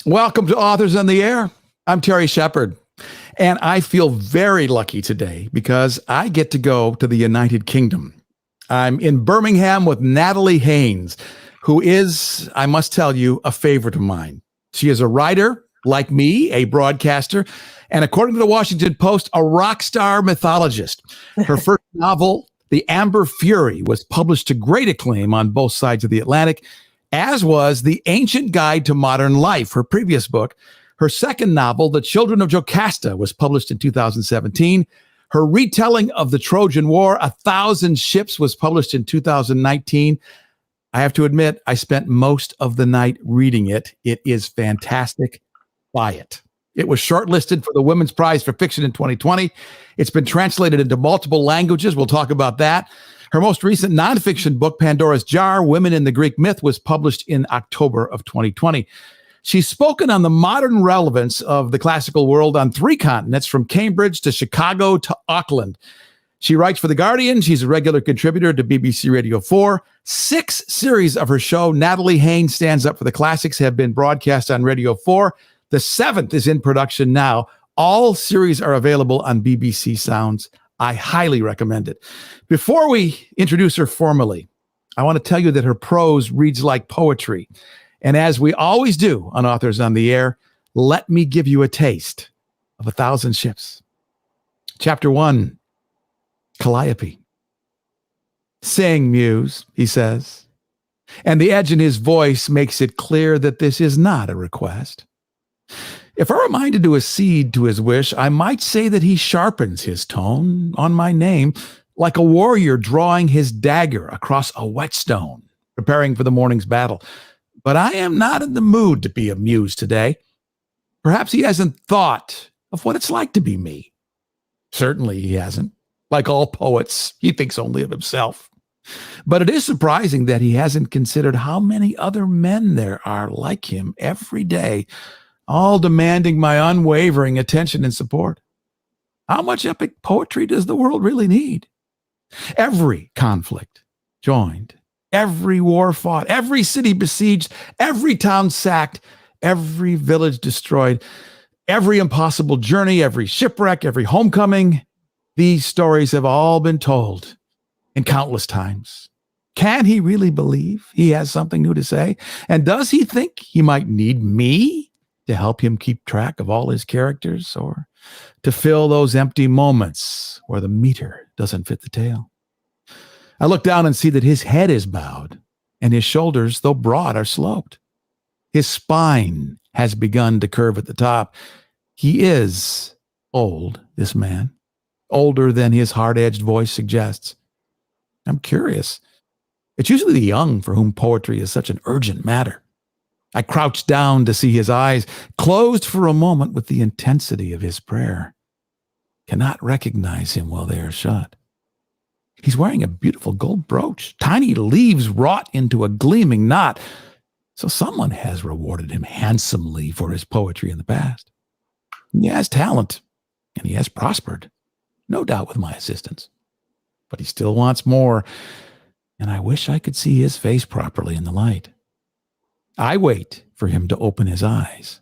Welcome to Authors on the Air. I'm Terry Shepard, and I feel very lucky today because I get to go to the United Kingdom. I'm in Birmingham with Natalie Haynes, who is, I must tell you, a favorite of mine. She is a writer, like me, a broadcaster, and according to the Washington Post, a rock star mythologist. Her first novel, The Amber Fury, was published to great acclaim on both sides of the Atlantic, as was The Ancient Guide to Modern Life, her previous book. Her second novel, The Children of Jocasta, was published in 2017. Her retelling of the Trojan War, 1,000 Ships, was published in 2019. I have to admit, I spent most of the night reading it. It is fantastic. Buy it. It was shortlisted for the Women's Prize for Fiction in 2020. It's been translated into multiple languages. We'll talk about that. Her most recent nonfiction book, Pandora's Jar, Women in the Greek Myth, was published in October of 2020. She's spoken on the modern relevance of the classical world on 3 continents, from Cambridge to Chicago to Auckland. She writes for The Guardian. She's a regular contributor to BBC Radio 4. 6 series of her show, Natalie Haynes Stands Up for the Classics, have been broadcast on Radio 4. The 7th is in production now. All series are available on BBC Sounds. I highly recommend it. Before we introduce her formally, I want to tell you that her prose reads like poetry. And as we always do on Authors on the Air, let me give you a taste of 1,000 Ships. Chapter 1, Calliope. Sing, Muse, he says. And the edge in his voice makes it clear that this is not a request. If I were minded to accede to his wish, I might say that he sharpens his tone on my name like a warrior drawing his dagger across a whetstone, preparing for the morning's battle. But I am not in the mood to be a muse today. Perhaps he hasn't thought of what it's like to be me. Certainly he hasn't. Like all poets, he thinks only of himself. But it is surprising that he hasn't considered how many other men there are like him every day, all demanding my unwavering attention and support. How much epic poetry does the world really need? Every conflict joined, every war fought, every city besieged, every town sacked, every village destroyed, every impossible journey, every shipwreck, every homecoming. These stories have all been told in countless times. Can he really believe he has something new to say? And does he think he might need me to help him keep track of all his characters, or to fill those empty moments where the meter doesn't fit the tale? I look down and see that his head is bowed, and his shoulders, though broad, are sloped. His spine has begun to curve at the top. He is old, this man, older than his hard-edged voice suggests. I'm curious. It's usually the young for whom poetry is such an urgent matter. I crouched down to see his eyes, closed for a moment with the intensity of his prayer. Cannot recognize him while they are shut. He's wearing a beautiful gold brooch, tiny leaves wrought into a gleaming knot. So someone has rewarded him handsomely for his poetry in the past. He has talent, and he has prospered, no doubt with my assistance. But he still wants more, and I wish I could see his face properly in the light. I wait for him to open his eyes,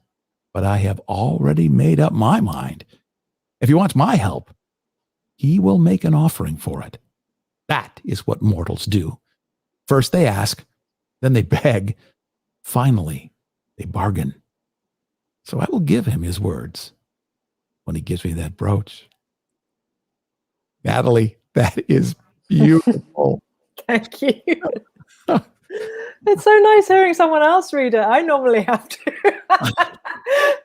but I have already made up my mind. If he wants my help, he will make an offering for it. That is what mortals do. First they ask, then they beg. Finally, they bargain. So I will give him his words when he gives me that brooch. Natalie, that is beautiful. Thank you. It's so nice hearing someone else read it. I normally have to. I'm like,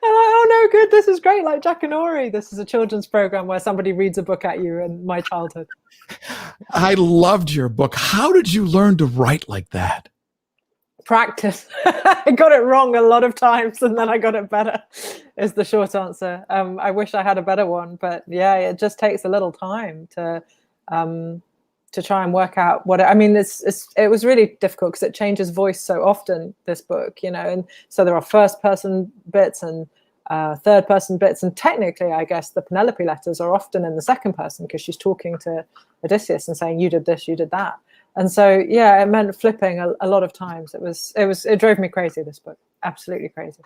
oh no, good, this is great. Like Jack and Ori. This is a children's program where somebody reads a book at you in my childhood. I loved your book. How did you learn to write like that? Practice. I got it wrong a lot of times, and then I got it better, is the short answer. I wish I had a better one, but yeah, it just takes a little time to try and work out what I mean. It was really difficult because it changes voice so often, this book, you know, and so there are first person bits and third person bits, and technically I guess the Penelope letters are often in the second person because she's talking to Odysseus and saying, you did this, you did that. And so yeah, it meant flipping a lot of times. It drove me crazy, this book. Absolutely crazy.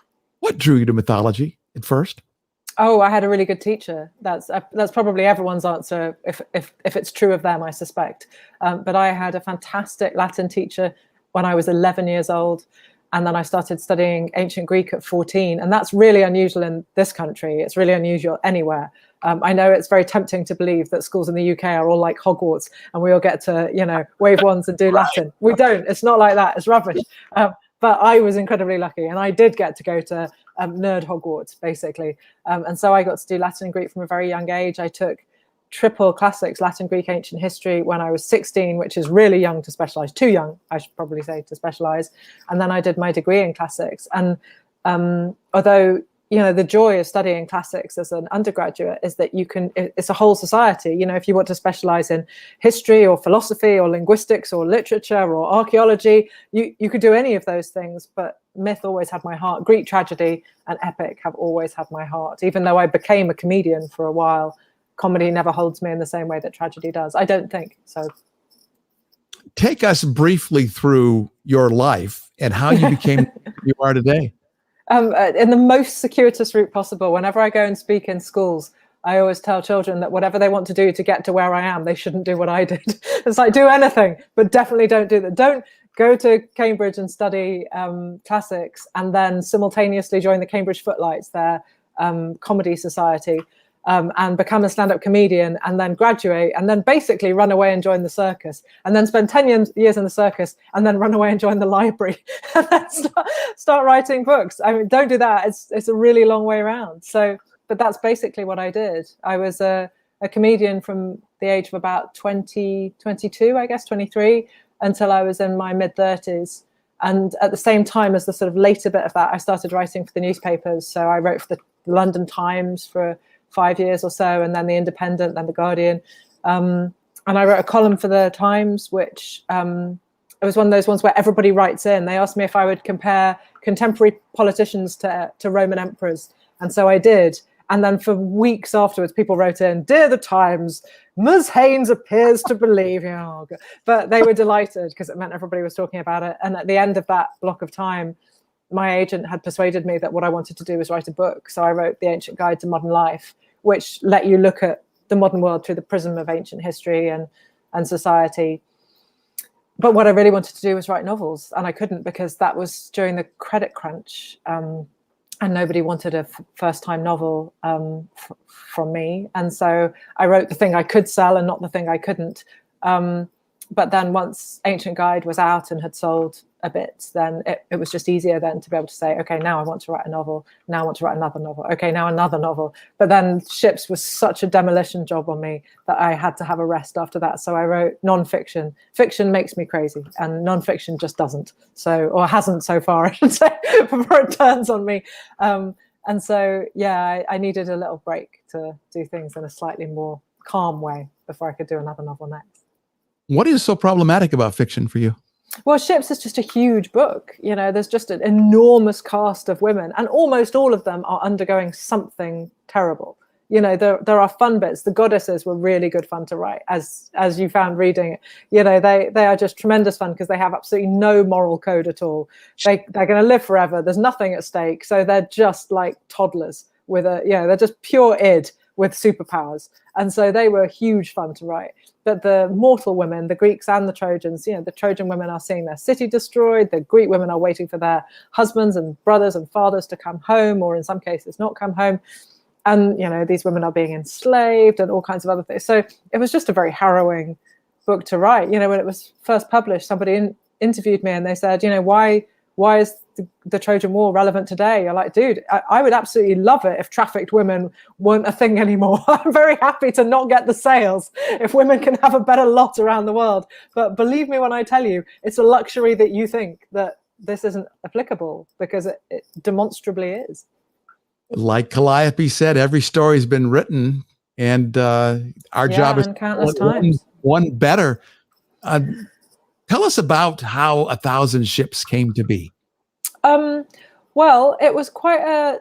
What drew you to mythology at first? Oh, I had a really good teacher. That's probably everyone's answer, if it's true of them, I suspect. But I had a fantastic Latin teacher when I was 11 years old. And then I started studying ancient Greek at 14. And that's really unusual in this country. It's really unusual anywhere. I know it's very tempting to believe that schools in the UK are all like Hogwarts and we all get to, wave wands and do Latin. We don't. It's not like that. It's rubbish. But I was incredibly lucky, and I did get to go to nerd Hogwarts, basically. And so I got to do Latin and Greek from a very young age. I took triple classics, Latin, Greek, ancient history, when I was 16, which is really young to specialize, too young, I should probably say, to specialize. And then I did my degree in classics. And although, the joy of studying classics as an undergraduate is that it's a whole society. If you want to specialize in history or philosophy or linguistics or literature or archaeology, you could do any of those things. But myth always had my heart. Greek tragedy and epic have always had my heart. Even though I became a comedian for a while, comedy never holds me in the same way that tragedy does. I don't think so. Take us briefly through your life and how you became who you are today. In the most circuitous route possible. Whenever I go and speak in schools, I always tell children that whatever they want to do to get to where I am, they shouldn't do what I did. It's like, do anything, but definitely don't do that. Don't go to Cambridge and study classics and then simultaneously join the Cambridge Footlights, their comedy society, and become a stand-up comedian and then graduate and then basically run away and join the circus and then spend 10 years in the circus and then run away and join the library and then start writing books. I mean, don't do that. It's a really long way around. So, but that's basically what I did. I was a comedian from the age of about 22, I guess, 23, until I was in my mid-30s. And at the same time as the sort of later bit of that, I started writing for the newspapers. So I wrote for the London Times for 5 years or so, and then the Independent, then the Guardian, and I wrote a column for the Times, which it was one of those ones where everybody writes in. They asked me if I would compare contemporary politicians to Roman emperors, and so I did. And then for weeks afterwards, people wrote in, "Dear the Times, Ms. Haynes appears to believe," but they were delighted because it meant everybody was talking about it. And at the end of that block of time, my agent had persuaded me that what I wanted to do was write a book. So I wrote The Ancient Guide to Modern Life, which let you look at the modern world through the prism of ancient history and society. But what I really wanted to do was write novels, and I couldn't because that was during the credit crunch, and nobody wanted a first-time novel from me. And so I wrote the thing I could sell and not the thing I couldn't. But then once Ancient Guide was out and had sold a bit, then it was just easier then to be able to say, okay, now I want to write a novel. Now I want to write another novel. Okay, now another novel. But then Ships was such a demolition job on me that I had to have a rest after that. So I wrote nonfiction. Fiction makes me crazy, and nonfiction just doesn't. So, or hasn't so far, I should say, before it turns on me. And so, yeah, I needed a little break to do things in a slightly more calm way before I could do another novel next. What is so problematic about fiction for you? Well, Ships is just a huge book. There's just an enormous cast of women, and almost all of them are undergoing something terrible. There are fun bits. The goddesses were really good fun to write, as you found reading it. They are just tremendous fun because they have absolutely no moral code at all. They're going to live forever. There's nothing at stake. So they're just like toddlers with they're just pure id with superpowers. And so they were huge fun to write. But the mortal women, the Greeks and the Trojans, the Trojan women are seeing their city destroyed. The Greek women are waiting for their husbands and brothers and fathers to come home, or in some cases not come home. And, these women are being enslaved and all kinds of other things. So it was just a very harrowing book to write. When it was first published, somebody interviewed me and they said, why is the Trojan War relevant today? You're like, dude, I would absolutely love it if trafficked women weren't a thing anymore. I'm very happy to not get the sales if women can have a better lot around the world. But believe me when I tell you, it's a luxury that you think that this isn't applicable, because it demonstrably is. Like Calliope said, every story's been written, and our job is countless times. One better. Tell us about how 1,000 Ships came to be. Well, it was quite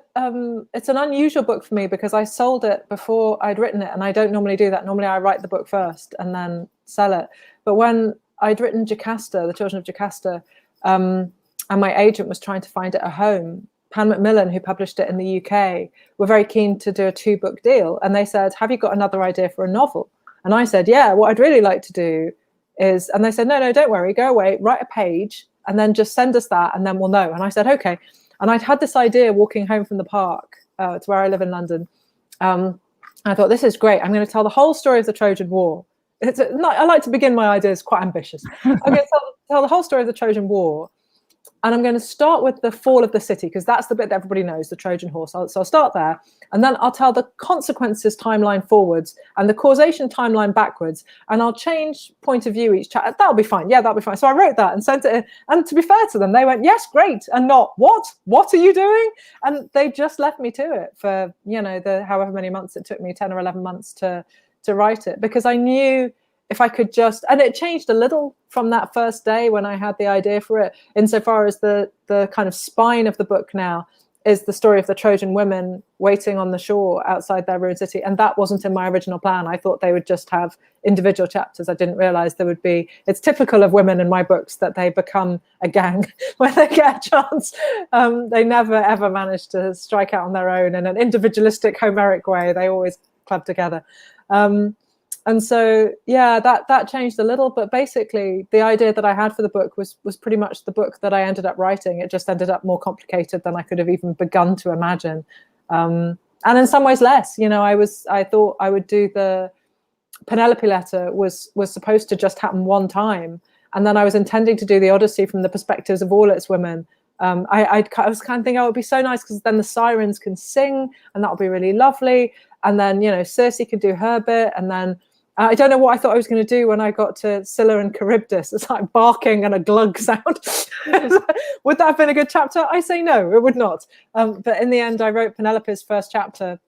it's an unusual book for me because I sold it before I'd written it, and I don't normally do that. Normally I write the book first and then sell it. But when I'd written Jocasta, the Children of Jocasta, and my agent was trying to find it a home Pan Macmillan, who published it in the UK, were very keen to do a 2-book deal. And they said, have you got another idea for a novel? And I said, yeah, what I'd really like to do is, and they said, no, don't worry, go away, write a page, and then just send us that, and then we'll know. And I said, okay. And I'd had this idea walking home from the park to where I live in London. I thought, this is great. I'm going to tell the whole story of the Trojan War. I like to begin my ideas quite ambitious. I'm going to tell the whole story of the Trojan War. And I'm going to start with the fall of the city, because that's the bit that everybody knows, the Trojan horse. So I'll start there. And then I'll tell the consequences timeline forwards and the causation timeline backwards. And I'll change point of view each chapter. That'll be fine. Yeah, that'll be fine. So I wrote that and sent it in. And to be fair to them, they went, yes, great. And not, what are you doing? And they just left me to it for, the however many months it took me, 10 or 11 months to write it, because I knew if I could just, and it changed a little from that first day when I had the idea for it, insofar as the kind of spine of the book now is the story of the Trojan women waiting on the shore outside their ruined city. And that wasn't in my original plan. I thought they would just have individual chapters. I didn't realize there would be, it's typical of women in my books that they become a gang when they get a chance. They never, ever manage to strike out on their own in an individualistic, Homeric way. They always club together. And so, yeah, that changed a little. But basically, the idea that I had for the book was pretty much the book that I ended up writing. It just ended up more complicated than I could have even begun to imagine. And in some ways less. I thought I would do the Penelope letter was supposed to just happen one time. And then I was intending to do the Odyssey from the perspectives of all its women. I was kind of thinking, it would be so nice because then the sirens can sing and that would be really lovely. And then, Circe could do her bit. And then I don't know what I thought I was going to do when I got to Scylla and Charybdis. It's like barking and a glug sound. Would that have been a good chapter? I say no, it would not. But in the end, I wrote Penelope's first chapter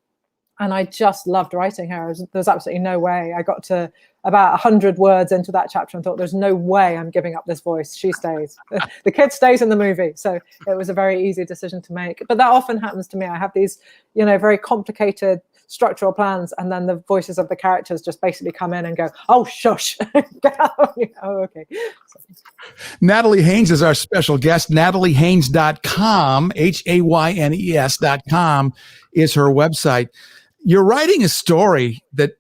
and I just loved writing her. There's absolutely no way. I got to about 100 words into that chapter and thought, there's no way I'm giving up this voice. She stays. The kid stays in the movie. So it was a very easy decision to make. But that often happens to me. I have these, very complicated structural plans, and then the voices of the characters just basically come in and go, oh, shush. Oh, okay. So. Natalie Haynes is our special guest. NatalieHaynes.com, HAYNES.com is her website. You're writing a story that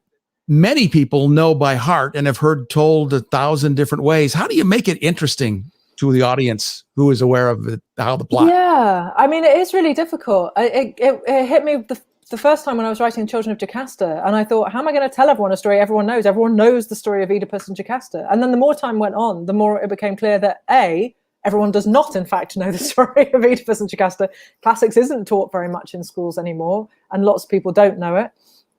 many people know by heart and have heard told 1,000 different ways. How do you make it interesting to the audience who is aware of it, how the plot? Yeah, I mean, it is really difficult. It hit me the first time when I was writing Children of Jocasta, and I thought, how am I going to tell everyone a story everyone knows? Everyone knows the story of Oedipus and Jocasta. And then the more time went on, the more it became clear that everyone does not, in fact, know the story of Oedipus and Jocasta. Classics isn't taught very much in schools anymore, and lots of people don't know it.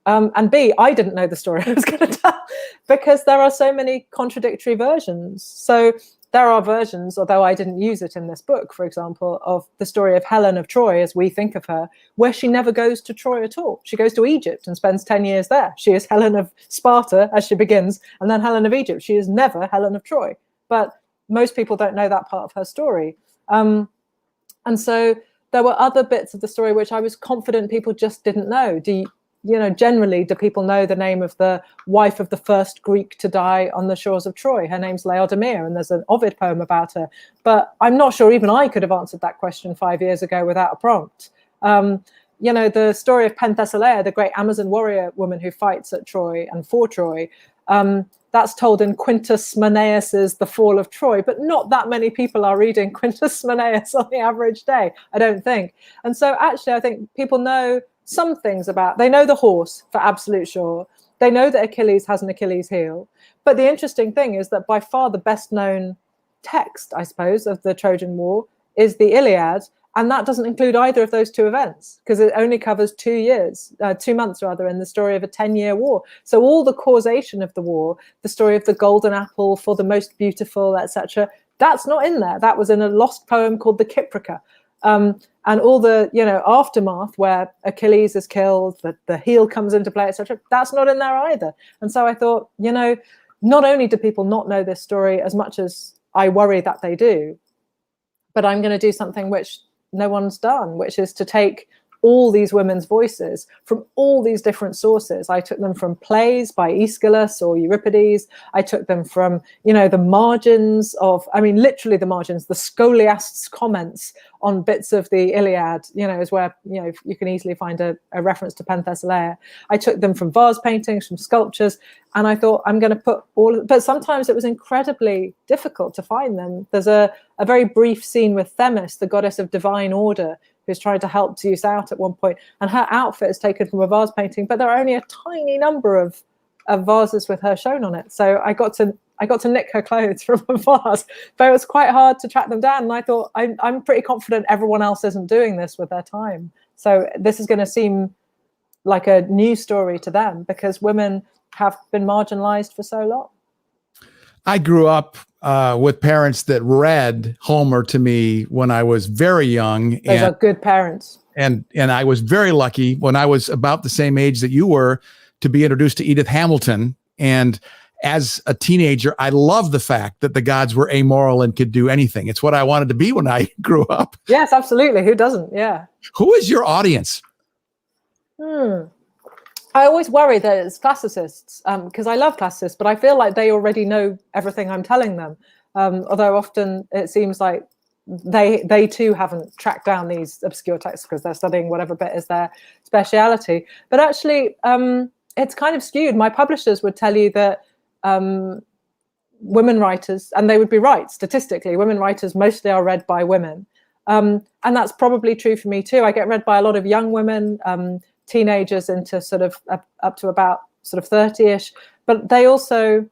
And B, I didn't know the story I was going to tell because there are so many contradictory versions. So there are versions, although I didn't use it in this book, for example, of the story of Helen of Troy, as we think of her, where she never goes to Troy at all. She goes to Egypt and spends 10 years there. She is Helen of Sparta as she begins, and then Helen of Egypt. She is never Helen of Troy. But most people don't know that part of her story. And so there were other bits of the story which I was confident people just didn't know. Generally, do people know the name of the wife of the first Greek to die on the shores of Troy? Her name's Laodamia, and there's an Ovid poem about her. But I'm not sure even I could have answered that question 5 years ago without a prompt. The story of Penthesilea, the great Amazon warrior woman who fights at Troy and for Troy, that's told in Quintus Mannaeus's The Fall of Troy, but not that many people are reading Quintus Mannaeus on the average day, I don't think. And so actually, I think people know some things they know the horse for absolute sure. They know that Achilles has an Achilles heel. But the interesting thing is that by far the best known text, I suppose, of the Trojan War is the Iliad. And that doesn't include either of those two events because it only covers 2 months in the story of a 10-year war. So all the causation of the war, the story of the golden apple for the most beautiful, etc., that's not in there. That was in a lost poem called the Kyprica. And all the, aftermath where Achilles is killed, the heel comes into play, etc., that's not in there either. And so I thought, not only do people not know this story as much as I worry that they do, but I'm going to do something which no one's done, which is to take all these women's voices from all these different sources. I took them from plays by Aeschylus or Euripides. I took them from, the margins of, literally the margins, the scholiast's comments on bits of the Iliad, is where, you can easily find a reference to Penthesilea. I took them from vase paintings, from sculptures, and I thought I'm going to put but sometimes it was incredibly difficult to find them. There's a very brief scene with Themis, the goddess of divine order, who's trying to help Zeus out at one point, and her outfit is taken from a vase painting, but there are only a tiny number of vases with her shown on it. So I got to nick her clothes from a vase, but it was quite hard to track them down. And I thought, I'm pretty confident everyone else isn't doing this with their time. So this is going to seem like a new story to them, because women have been marginalized for so long. I grew up with parents that read Homer to me when I was very young. Those are good parents. And I was very lucky when I was about the same age that you were to be introduced to Edith Hamilton. And as a teenager, I loved the fact that the gods were amoral and could do anything. It's what I wanted to be when I grew up. Yes, absolutely. Who doesn't? Yeah. Who is your audience? I always worry that it's classicists, because I love classicists, but I feel like they already know everything I'm telling them. Although often it seems like they too haven't tracked down these obscure texts because they're studying whatever bit is their speciality. But actually, it's kind of skewed. My publishers would tell you that women writers, and they would be right statistically, women writers mostly are read by women. And that's probably true for me too. I get read by a lot of young women, teenagers into sort of up to about sort of 30-ish, but they also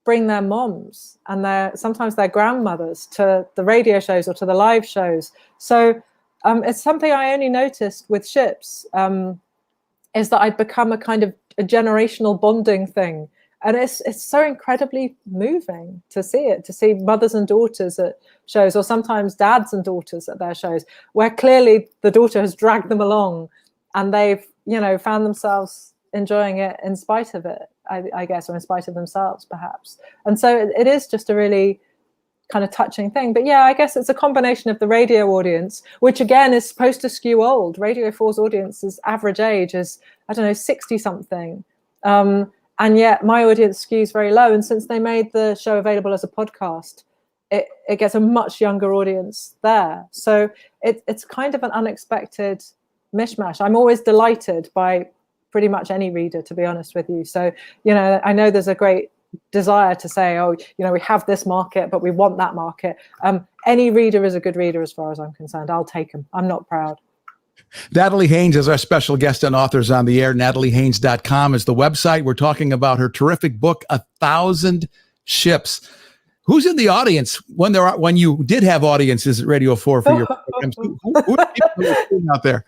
bring their moms and sometimes their grandmothers to the radio shows or to the live shows. So it's something I only noticed with Ships, is that I'd become a kind of a generational bonding thing. And it's so incredibly moving to see mothers and daughters at shows, or sometimes dads and daughters at their shows, where clearly the daughter has dragged them along and they've, found themselves enjoying it in spite of it, I guess, or in spite of themselves, perhaps. And so it is just a really kind of touching thing. But yeah, I guess it's a combination of the radio audience, which again is supposed to skew old. Radio 4's audience's average age is, 60 something. And yet my audience skews very low. And since they made the show available as a podcast, it gets a much younger audience there. So it's kind of an unexpected mishmash. I'm always delighted by pretty much any reader, to be honest with you. So, I know there's a great desire to say, we have this market, but we want that market. Any reader is a good reader as far as I'm concerned. I'll take them. I'm not proud. Natalie Haynes is our special guest on Authors on the Air. NatalieHaynes.com is the website. We're talking about her terrific book, 1,000 Ships. Who's in the audience when you did have audiences at Radio 4 for your programs? Who are people out there?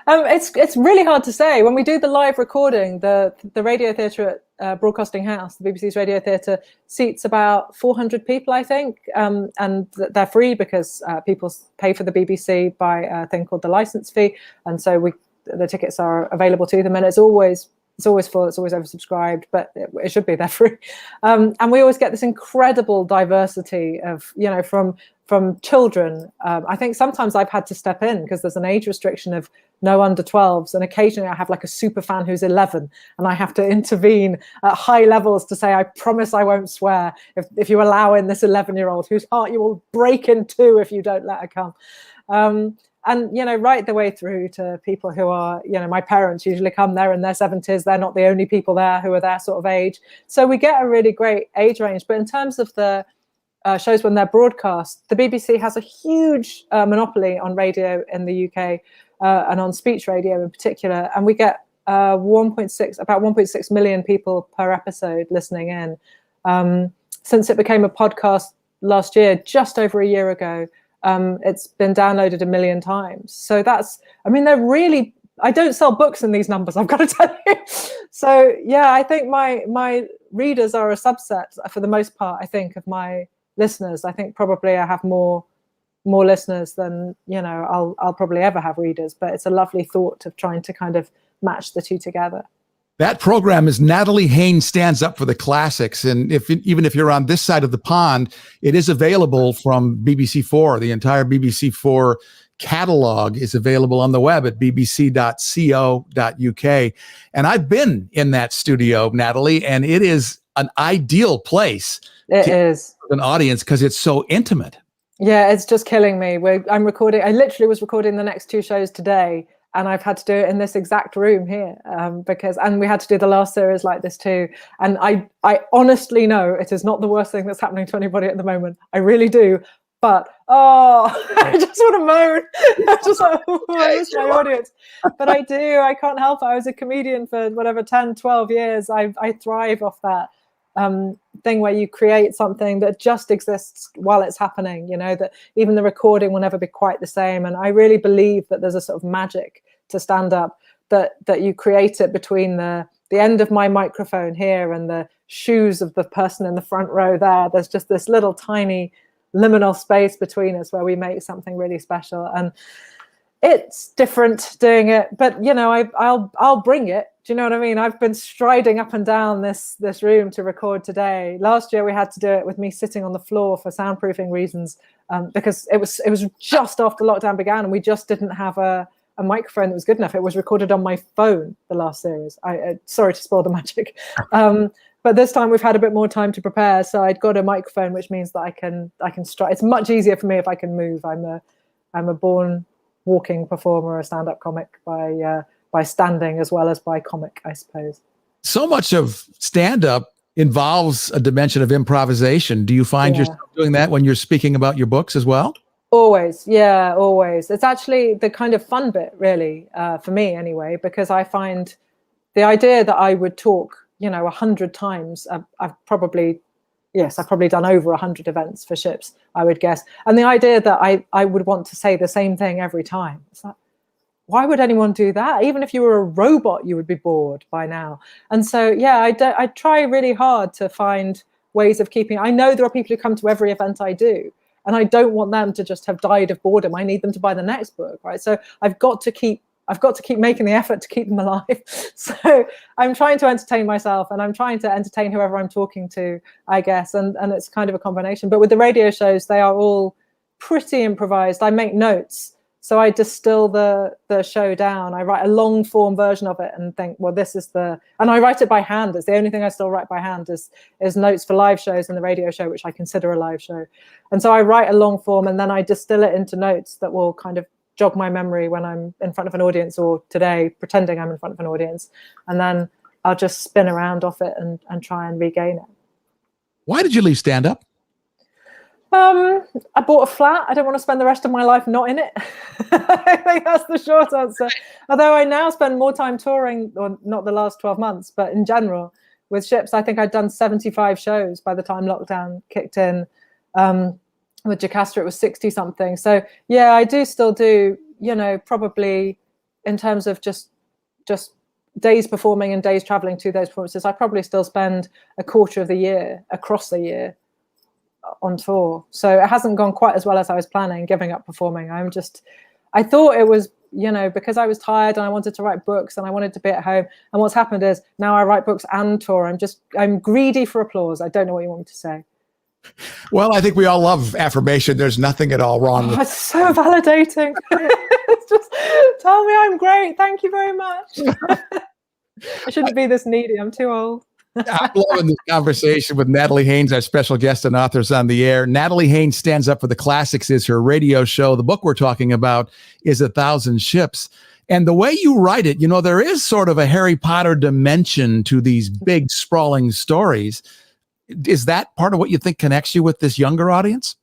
It's really hard to say. When we do the live recording, the radio theatre at Broadcasting House, the BBC's radio theatre, seats about 400 people, I think, and they're free because people pay for the BBC by a thing called the licence fee, and so the tickets are available to them, and it's always full, it's always oversubscribed, but it should be, they're free. And we always get this incredible diversity of, from children. I think sometimes I've had to step in because there's an age restriction of no under 12s, and occasionally I have like a super fan who's 11 and I have to intervene at high levels to say, I promise I won't swear if you allow in this 11-year-old whose heart you will break in two if you don't let her come. And, right the way through to people who are, my parents usually come there in their 70s. They're not the only people there who are their sort of age. So we get a really great age range. But in terms of the shows when they're broadcast, the BBC has a huge monopoly on radio in the UK and on speech radio in particular. And we get about 1.6 million people per episode listening in. Since it became a podcast last year, just over a year ago, it's been downloaded 1 million times. So they're really, I don't sell books in these numbers, I've got to tell you. So yeah, I think my readers are a subset for the most part, I think, of my listeners. I think probably I have more listeners than, I'll probably ever have readers, but it's a lovely thought of trying to kind of match the two together. That program is Natalie Haynes Stands Up for the Classics. And even if you're on this side of the pond, it is available from BBC4, the entire BBC4 catalog is available on the web at bbc.co.uk. And I've been in that studio, Natalie, and it is an ideal place It is. for an audience because it's so intimate. Yeah, it's just killing me. I'm recording. I literally was recording the next 2 shows today, and I've had to do it in this exact room here and we had to do the last series like this too. And I honestly know it is not the worst thing that's happening to anybody at the moment. I really do. But I just want to moan. I just like, I miss my audience. But I do. I can't help it. I was a comedian for whatever 10, 12 years. I thrive off that thing where you create something that just exists while it's happening, that even the recording will never be quite the same. And I really believe that there's a sort of magic to stand up, that you create it between the end of my microphone here and the shoes of the person in the front row there. There's just this little tiny liminal space between us where we make something really special. And it's different doing it, but I'll bring it. Do you know what I mean? I've been striding up and down this room to record today. Last year we had to do it with me sitting on the floor for soundproofing reasons, because it was just after lockdown began and we just didn't have a microphone that was good enough. It was recorded on my phone, the last series. Sorry to spoil the magic. But this time we've had a bit more time to prepare, so I'd got a microphone, which means that I can stride. It's much easier for me if I can move. I'm a born walking performer, a stand-up comic by standing as well as by comic, I suppose. So much of stand-up involves a dimension of improvisation. Do you find yourself doing that when you're speaking about your books as well? Always. Yeah, always. It's actually the kind of fun bit, really, for me anyway, because I find the idea that I would talk 100 times. I've probably done over 100 events for ships, I would guess. And the idea that I would want to say the same thing every time. It's like, why would anyone do that? Even if you were a robot, you would be bored by now. And so, I try really hard to find ways of keeping. I know there are people who come to every event I do, and I don't want them to just have died of boredom. I need them to buy the next book, right? So I've got to keep making the effort to keep them alive. So I'm trying to entertain myself and I'm trying to entertain whoever I'm talking to, I guess. And it's kind of a combination. But with the radio shows, they are all pretty improvised. I make notes. So I distill the show down. I write a long form version of it and think, well, this is and I write it by hand. It's the only thing I still write by hand is notes for live shows and the radio show, which I consider a live show. And so I write a long form and then I distill it into notes that will kind of jog my memory when I'm in front of an audience, or today pretending I'm in front of an audience, and then I'll just spin around off it and try and regain it. Why did you leave stand-up? I bought a flat. I don't want to spend the rest of my life not in it. I think that's the short answer. Although I now spend more time touring, or not the last 12 months, but in general with ships. I think I'd done 75 shows by the time lockdown kicked in. With Jocasta, it was 60 something. So yeah, I do still do, probably in terms of just days performing and days traveling to those performances, I probably still spend a quarter of the year across the year on tour. So it hasn't gone quite as well as I was planning, giving up performing. I thought it was, because I was tired and I wanted to write books and I wanted to be at home. And what's happened is now I write books and tour. I'm greedy for applause. I don't know what you want me to say. Well, I think we all love affirmation. There's nothing at all wrong with it. It's so validating. It's just, tell me I'm great. Thank you very much. I shouldn't be this needy. I'm too old. I'm loving this conversation with Natalie Haynes, our special guest and authors on the air. Natalie Haynes Stands Up for the Classics is her radio show. The book we're talking about is 1,000 Ships. And the way you write it, there is sort of a Harry Potter dimension to these big, sprawling stories. Is that part of what you think connects you with this younger audience?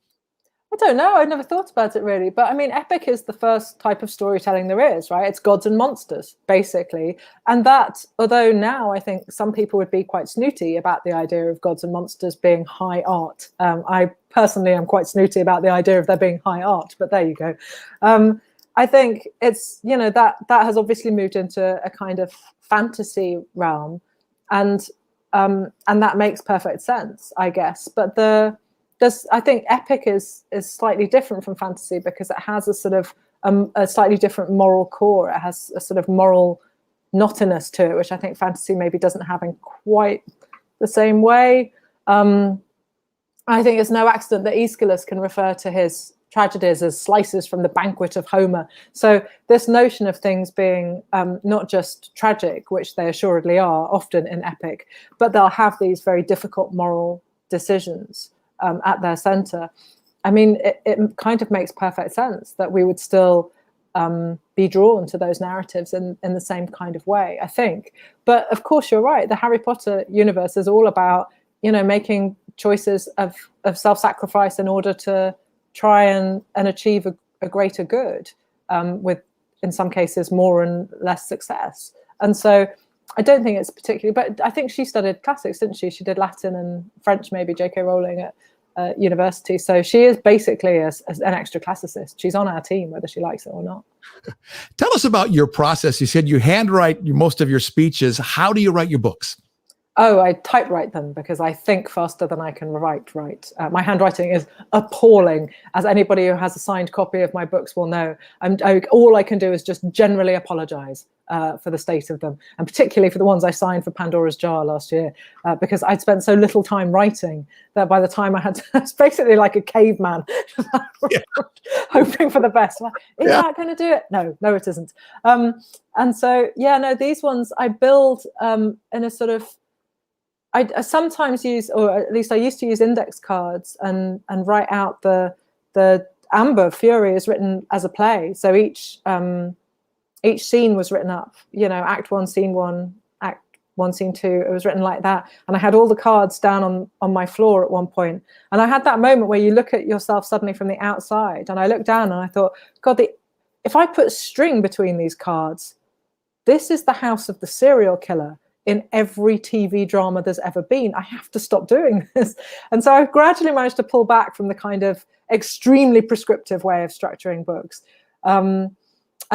I don't know. I've never thought about it really. But I mean, epic is the first type of storytelling there is, right? It's gods and monsters, basically. And that, although now I think some people would be quite snooty about the idea of gods and monsters being high art. I personally am quite snooty about the idea of there being high art, but there you go. I think it's, that has obviously moved into a kind of fantasy realm. And that makes perfect sense, I guess. But I think epic is slightly different from fantasy because it has a sort of a slightly different moral core. It has a sort of moral knottiness to it, which I think fantasy maybe doesn't have in quite the same way. I think it's no accident that Aeschylus can refer to his tragedies as slices from the banquet of Homer. So this notion of things being not just tragic, which they assuredly are often in epic, but they'll have these very difficult moral decisions at their center. I mean, it kind of makes perfect sense that we would still be drawn to those narratives in the same kind of way, I think. But of course, you're right. The Harry Potter universe is all about, making choices of self-sacrifice in order to try and achieve a greater good, with, in some cases, more and less success. And so I don't think it's particularly, but I think she studied classics, didn't she? She did Latin and French, maybe, J.K. Rowling at university. So she is basically an extra classicist. She's on our team, whether she likes it or not. Tell us about your process. You said you handwrite most of your speeches. How do you write your books? Oh, I typewrite them because I think faster than I can write. My handwriting is appalling, as anybody who has a signed copy of my books will know. All I can do is just generally apologize for the state of them, and particularly for the ones I signed for Pandora's Jar last year, because I'd spent so little time writing that by the time I had to, it's basically like a caveman, hoping for the best. Is that going to do it? No, it isn't. And so, these ones I build in a sort of, I sometimes use, or at least I used to use, index cards and write out the Amber Fury is written as a play. So each scene was written up, Act 1, Scene 1, Act 1, Scene 2. It was written like that. And I had all the cards down on my floor at one point. And I had that moment where you look at yourself suddenly from the outside. And I looked down and I thought, God, if I put string between these cards, this is the house of the serial killer in every TV drama there's ever been. I have to stop doing this. And so I've gradually managed to pull back from the kind of extremely prescriptive way of structuring books. And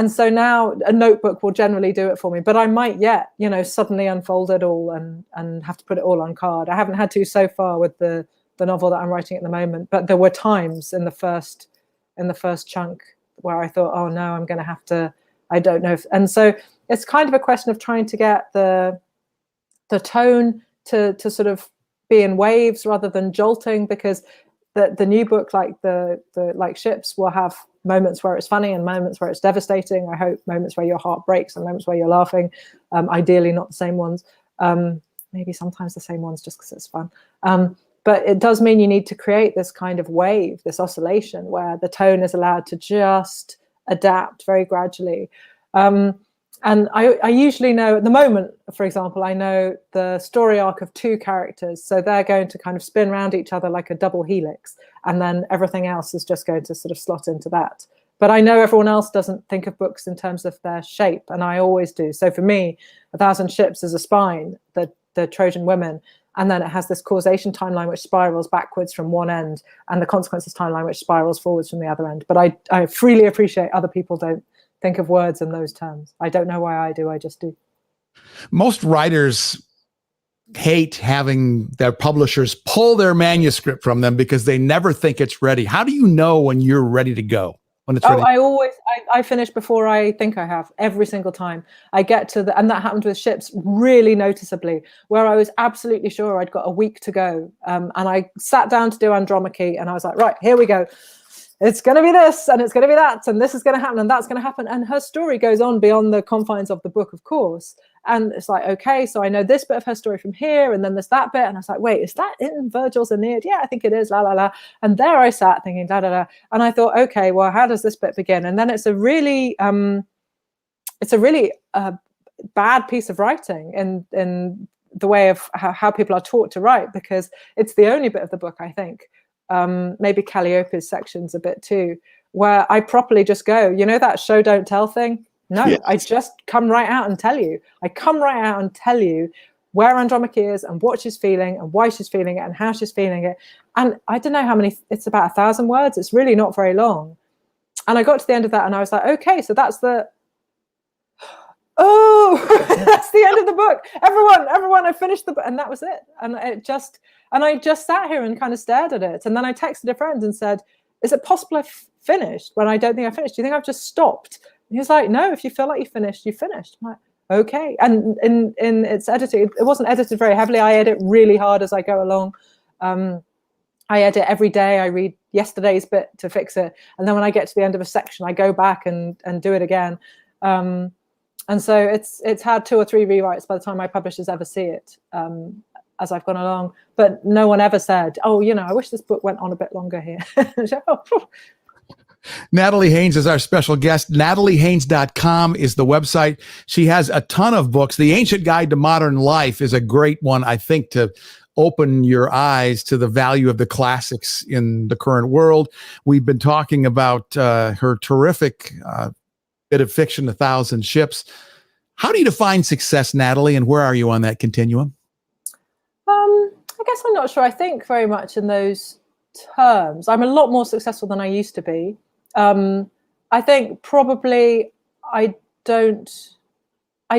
so now a notebook will generally do it for me, but I might yet, suddenly unfold it all and have to put it all on card. I haven't had to so far with the novel that I'm writing at the moment, but there were times in the first chunk where I thought, oh no, I'm going to have to, I don't know. And so it's kind of a question of trying to get the tone to sort of be in waves rather than jolting, because the new book, like the like Ships, will have moments where it's funny and moments where it's devastating. I hope moments where your heart breaks and moments where you're laughing. Ideally not the same ones. Maybe sometimes the same ones just because it's fun. But it does mean you need to create this kind of wave, this oscillation where the tone is allowed to just adapt very gradually. And I usually know, at the moment, for example, I know the story arc of two characters. So they're going to kind of spin around each other like a double helix. And then everything else is just going to sort of slot into that. But I know everyone else doesn't think of books in terms of their shape. And I always do. So for me, 1,000 Ships is a spine, the Trojan women. And then it has this causation timeline which spirals backwards from one end, and the consequences timeline which spirals forwards from the other end. But I freely appreciate other people don't think of words in those terms. I don't know why I do, I just do. Most writers hate having their publishers pull their manuscript from them because they never think it's ready. How do you know when you're ready to go? When it's ready? I finish before I think I have, every single time. I get to and that happened with Ships really noticeably, where I was absolutely sure I'd got a week to go. And I sat down to do Andromache and I was like, right, here we go. It's going to be this, and it's going to be that, and this is going to happen, and that's going to happen. And her story goes on beyond the confines of the book, of course. And it's like, okay, so I know this bit of her story from here, and then there's that bit. And I was like, wait, is that in Virgil's Aeneid? Yeah, I think it is, la, la, la. And there I sat thinking, da, da, da. And I thought, okay, well, how does this bit begin? And then it's a really bad piece of writing in the way of how people are taught to write, because it's the only bit of the book, I think, maybe Calliope's sections a bit too, where I properly just go, that show don't tell thing. No, yes. I just come right out and tell you. I come right out and tell you where Andromache is and what she's feeling and why she's feeling it and how she's feeling it. And I don't know how many, it's about 1,000 words. It's really not very long. And I got to the end of that and I was like, okay, so that's the end of the book. Everyone, I finished the book, and that was it. And I just sat here and kind of stared at it. And then I texted a friend and said, is it possible I've finished when I don't think I finished? Do you think I've just stopped? And he was like, no, if you feel like you finished, you finished. I'm like, okay. And in its editing, it wasn't edited very heavily. I edit really hard as I go along. I edit every day. I read yesterday's bit to fix it. And then when I get to the end of a section, I go back and do it again. And so it's had 2 or 3 rewrites by the time my publishers ever see it, as I've gone along. But no one ever said, oh, I wish this book went on a bit longer here. Natalie Haynes is our special guest. NatalieHaynes.com is the website. She has a ton of books. The Ancient Guide to Modern Life is a great one, I think, to open your eyes to the value of the classics in the current world. We've been talking about her terrific bit of fiction, 1,000 Ships. How do you define success, Natalie, and where are you on that continuum? I guess I'm not sure. I think very much in those terms. I'm a lot more successful than I used to be. I think probably I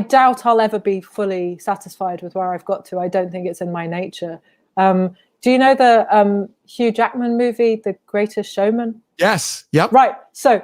doubt I'll ever be fully satisfied with where I've got to. I don't think it's in my nature. Do you know the Hugh Jackman movie, The Greatest Showman? Yes. Yep. Right. So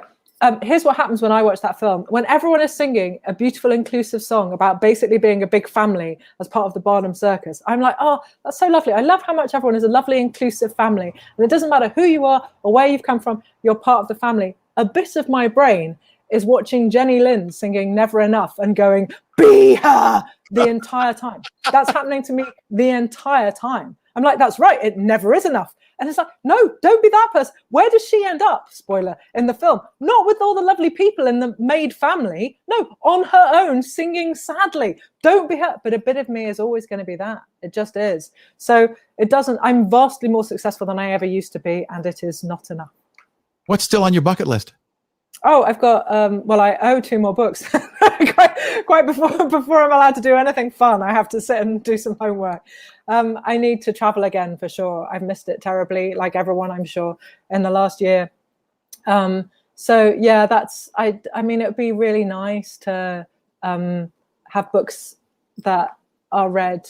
here's what happens when I watch that film. When everyone is singing a beautiful, inclusive song about basically being a big family as part of the Barnum Circus, I'm like, oh, that's so lovely. I love how much everyone is a lovely, inclusive family. And it doesn't matter who you are or where you've come from, you're part of the family. A bit of my brain is watching Jenny Lind singing Never Enough and going, be her, the entire time. That's happening to me the entire time. I'm like, that's right, it never is enough. And it's like, no, don't be that person. Where does she end up, spoiler, in the film? Not with all the lovely people in the maid family. No, on her own, singing sadly. Don't be her. But a bit of me is always going to be that. It just is. So I'm vastly more successful than I ever used to be, and it is not enough. What's still on your bucket list? Oh, I've got, I owe 2 more books. quite before I'm allowed to do anything fun, I have to sit and do some homework. I need to travel again for sure. I've missed it terribly, like everyone, I'm sure, in the last year. So yeah, I mean, it would be really nice to have books that are read,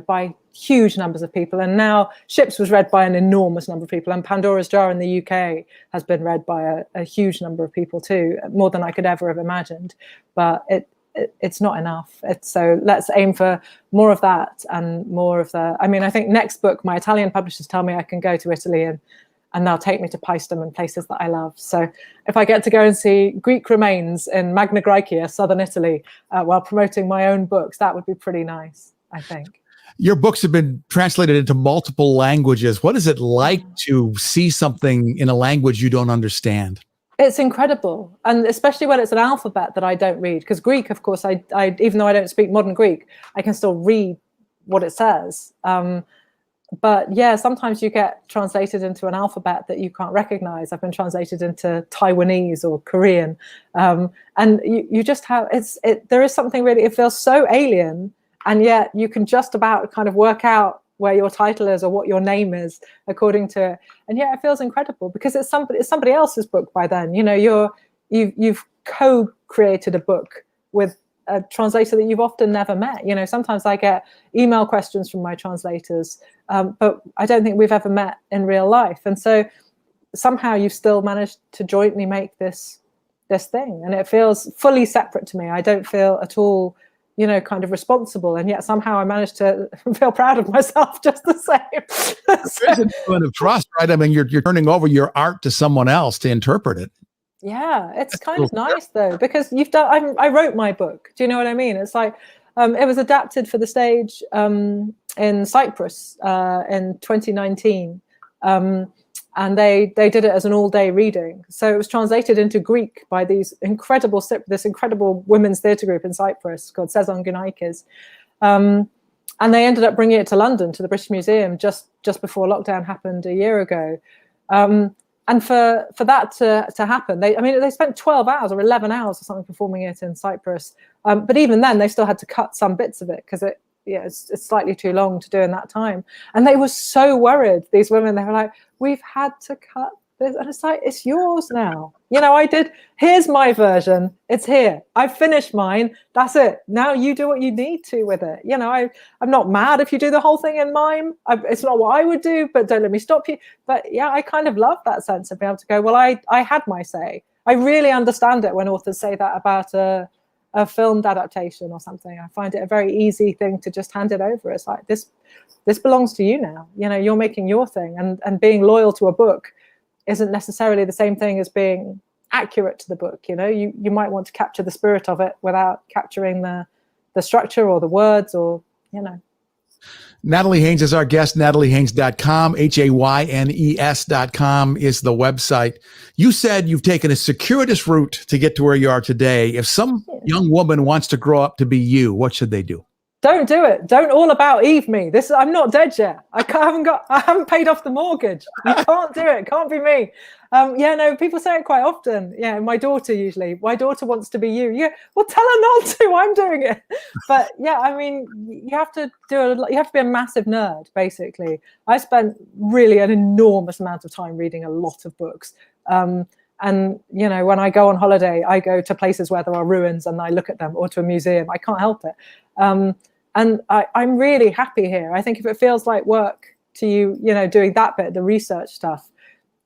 by huge numbers of people. And now Ships was read by an enormous number of people, and Pandora's Jar in the UK has been read by a huge number of people too, more than I could ever have imagined. But it's not enough. So let's aim for more of that and more of I think next book, my Italian publishers tell me I can go to Italy and they'll take me to Paestum and places that I love. So if I get to go and see Greek remains in Magna Graecia, southern Italy, while promoting my own books, that would be pretty nice, I think. Your books have been translated into multiple languages. What is it like to see something in a language you don't understand? It's incredible. And especially when it's an alphabet that I don't read. Because Greek, of course, I even though I don't speak modern Greek, I can still read what it says. But yeah, sometimes you get translated into an alphabet that you can't recognize. I've been translated into Taiwanese or Korean. And you just have, there is something really, it feels so alien. And yet you can just about kind of work out where your title is or what your name is according to it. And yeah, it feels incredible because it's somebody else's book by then. You've co-created a book with a translator that you've often never met. Sometimes I get email questions from my translators, but I don't think we've ever met in real life. And so somehow you've still managed to jointly make this thing, and it feels fully separate to me. I don't feel at all kind of responsible, and yet somehow I managed to feel proud of myself just the same. There's an element of trust, right? I mean, you're turning over your art to someone else to interpret it. Yeah, it's kind of nice though, because I wrote my book. Do you know what I mean? It's like it was adapted for the stage in Cyprus in 2019. And they did it as an all-day reading. So it was translated into Greek by this incredible women's theatre group in Cyprus called Sezon Gunaikis. And they ended up bringing it to London, to the British Museum, just before lockdown happened a year ago. And for that to happen, they spent 12 hours or 11 hours or something performing it in Cyprus. But even then, they still had to cut some bits of it because it's slightly too long to do in that time. And they were so worried, these women. They were like, we've had to cut this. And it's like, it's yours now. Here's my version. It's here. I've finished mine. That's it. Now you do what you need to with it. I'm not mad if you do the whole thing in mime. It's not what I would do, but don't let me stop you. But yeah, I kind of love that sense of being able to go, well, I had my say. I really understand it when authors say that about a a filmed adaptation or something, I find it a very easy thing to just hand it over. It's like, this belongs to you now. You know, you're making your thing, and being loyal to a book isn't necessarily the same thing as being accurate to the book. You know, you might want to capture the spirit of it without capturing the structure or the words, or, you know. Natalie Haynes is our guest. NatalieHaynes.com, HAYNES.com is the website. You said you've taken a circuitous route to get to where you are today. If some young woman wants to grow up to be you, what should they do? Don't do it. Don't all about Eve me. I'm not dead yet. I haven't paid off the mortgage. You can't do it. Can't be me. People say it quite often. Yeah, my daughter usually. My daughter wants to be you. Yeah, well, tell her not to. I'm doing it. But yeah, I mean, you have to be a massive nerd, basically. I spent really an enormous amount of time reading a lot of books. And, you know, when I go on holiday, I go to places where there are ruins and I look at them, or to a museum. I can't help it. And I'm really happy here. I think if it feels like work to you, you know, doing that bit, the research stuff,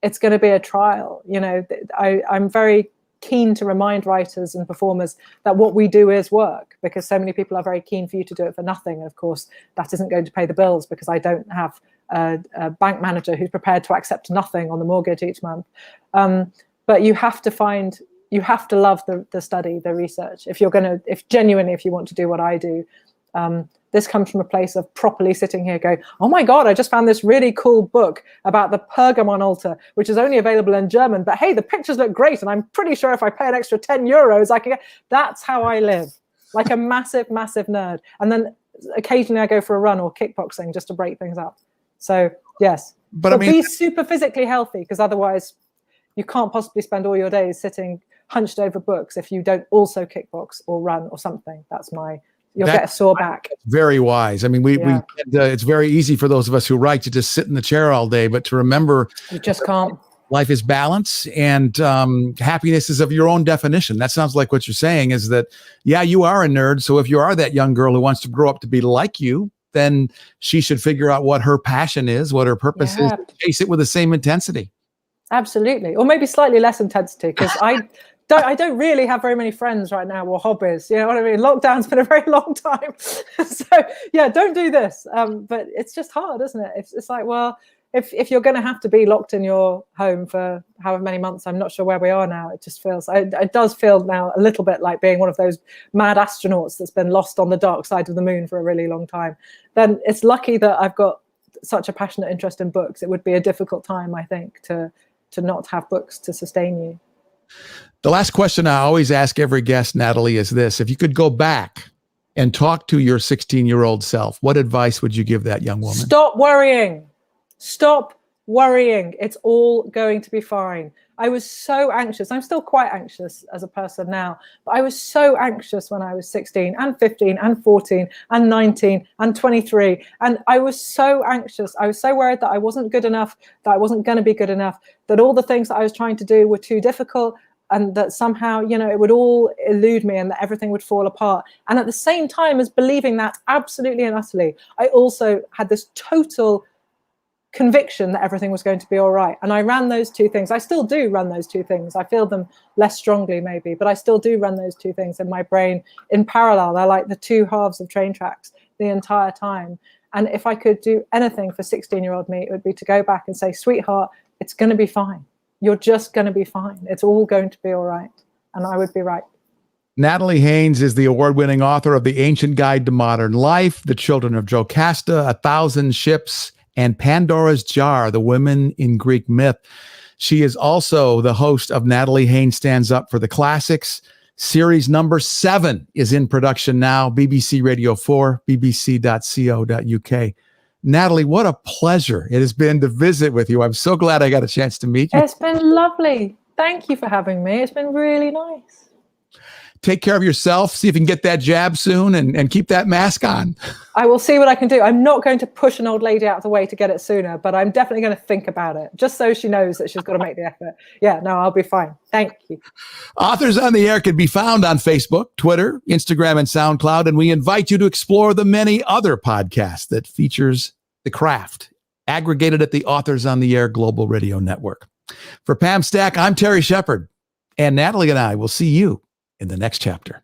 it's going to be a trial. You know, I'm very keen to remind writers and performers that what we do is work, because so many people are very keen for you to do it for nothing. And of course, that isn't going to pay the bills, because I don't have a bank manager who's prepared to accept nothing on the mortgage each month. But you have to love the study, the research. If you want to do what I do, this comes from a place of properly sitting here going, oh my God, I just found this really cool book about the Pergamon altar, which is only available in German, but hey, the pictures look great, and I'm pretty sure if I pay an extra 10 euros, I can get. That's how I live, like a massive, massive nerd. And then occasionally I go for a run or kickboxing just to break things up. So yes, but I mean, be super physically healthy, because otherwise you can't possibly spend all your days sitting hunched over books if you don't also kickbox or run or something. You'll get a sore back. Very wise. I mean, it's very easy for those of us who write to just sit in the chair all day, but to remember, you just can't. Life is balance, and happiness is of your own definition. That sounds like what you're saying is that, yeah, you are a nerd. So if you are that young girl who wants to grow up to be like you, then she should figure out what her passion is, what her purpose is, chase it with the same intensity. Absolutely. Or maybe slightly less intensity, because I don't really have very many friends right now, or hobbies. You know what I mean? Lockdown's been a very long time. So yeah, don't do this. But it's just hard, isn't it? It's like, well, if you're going to have to be locked in your home for however many months, I'm not sure where we are now. It just feels, it does feel now a little bit like being one of those mad astronauts that's been lost on the dark side of the moon for a really long time. Then it's lucky that I've got such a passionate interest in books. It would be a difficult time, I think, to not have books to sustain you. The last question I always ask every guest, Natalie, is this. If you could go back and talk to your 16-year-old self, what advice would you give that young woman? Stop worrying. Stop worrying. It's all going to be fine. I was so anxious. I'm still quite anxious as a person now, but I was so anxious when I was 16 and 15 and 14 and 19 and 23. And I was so anxious. I was so worried that I wasn't good enough, that I wasn't going to be good enough, that all the things that I was trying to do were too difficult, and that somehow, you know, it would all elude me and that everything would fall apart. And at the same time as believing that absolutely and utterly, I also had this total conviction that everything was going to be all right. And I ran those two things. I still do run those two things. I feel them less strongly maybe, but I still do run those two things in my brain in parallel. They're like the two halves of train tracks the entire time. And if I could do anything for 16-year-old me, it would be to go back and say, sweetheart, it's going to be fine. You're just going to be fine. It's all going to be all right. And I would be right. Natalie Haynes is the award-winning author of The Ancient Guide to Modern Life, The Children of Jocasta, 1,000 Ships, and Pandora's Jar, The Women in Greek Myth. She is also the host of Natalie Haynes Stands Up for the Classics. Series number 7 is in production now, BBC Radio 4, bbc.co.uk. Natalie, what a pleasure it has been to visit with you. I'm so glad I got a chance to meet you. It's been lovely. Thank you for having me. It's been really nice. Take care of yourself. See if you can get that jab soon and keep that mask on. I will see what I can do. I'm not going to push an old lady out of the way to get it sooner, but I'm definitely going to think about it, just so she knows that she's got to make the effort. Yeah, no, I'll be fine. Thank you. Authors on the Air can be found on Facebook, Twitter, Instagram, and SoundCloud, and we invite you to explore the many other podcasts that features the craft, aggregated at the Authors on the Air Global Radio Network. For Pam Stack, I'm Terry Shepard, and Natalie and I will see you in the next chapter.